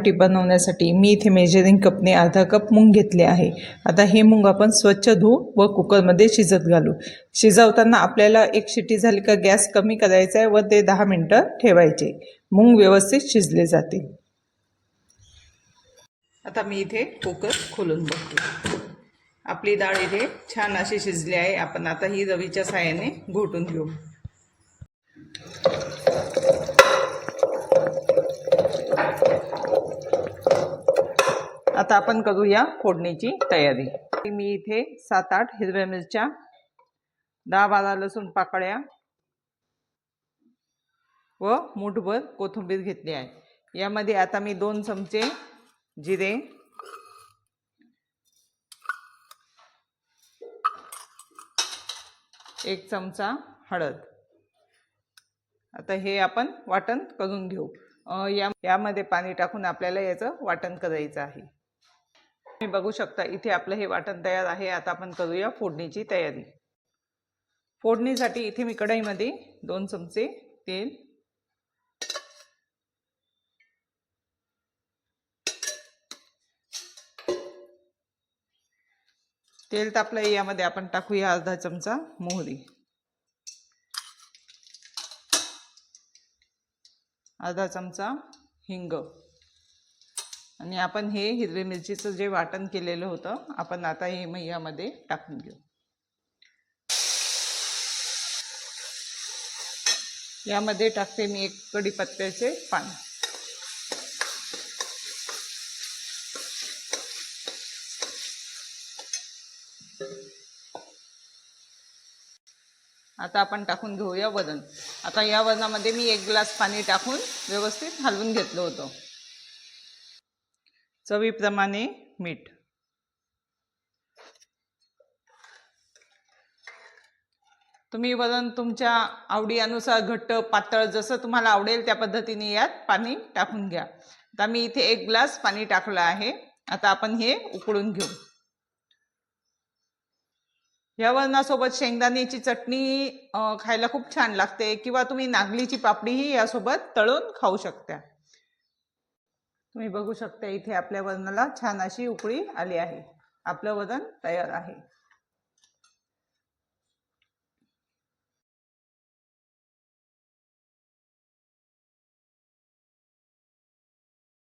आमटी बनवण्यासाठी मी इथे मेजरिंग कपने अर्धा कप मूग घेतले आहे। आता हे मूग आपण स्वच्छ धुवू व कुकरमध्ये शिजत घालू। शिजवताना आपल्याला एक शिटी झाली का गॅस कमी करायचा आहे व ते 10 मिनिटं ठेवायचे, मूग व्यवस्थित शिजले जातील। आता मी इथे कुकर खोलून बघते। आपली डाळ इथे छान अशी शिजली आहे। आपण आता ही रवीच्या साहाय्याने घोटून घेऊ। आता आपण करूया फोडणीची तयारी। मी इथे 7-8 हिरव्या मिरच्या, 10-12 लसूण पाकळ्या व मूठभर कोथिंबीर घेतली आहे। यामध्ये आता मी 2 चमचे जिरे, 1 चमचा हळद, आता हे आपण वाटण करून घेऊ। यामध्ये पाणी टाकून आपल्याला याचं वाटण करायचं आहे। तुम्ही बघू शकता इथे आपलं हे वाटण तयार आहे। आता आपण करूया फोडणीची तयारी। फोडणीसाठी इथे मी कढईमध्ये 2 चमचे तेल, तेल तापलं, यामध्ये आपण टाकूया अर्धा चमचा मोहरी, अर्धा चमचा हिंग आणि आपण हे हिरवी मिरचीचं जे वाटण केलेलं होतं आपण आता हे यामध्ये टाकून घेऊ। यामध्ये टाकते मी 1 कढीपत्त्याचे पान। आता आपण टाकून घेऊया वरण। आता या वरणामध्ये मी 1 ग्लास पाणी टाकून व्यवस्थित हलवून घेतलं होतं। चवीप्रमाणे मीठ, तुम्ही वरण तुमच्या आवडी अनुसार घट्ट पातळ जसं तुम्हाला आवडेल त्या पद्धतीने यात पाणी टाकून घ्या। आता मी इथे 1 ग्लास पाणी टाकलं आहे। आता आपण हे उकळून घेऊ। या वरणासोबत शेंगदाण्याची चटणी खायला खूप छान लागते किंवा तुम्ही नागलीची पापडीही यासोबत तळून खाऊ शकता। तुम्ही बघू शकता इथे आपल्या वरणाला छान अशी उकळी आली आहे। आपलं वरण तयार आहे।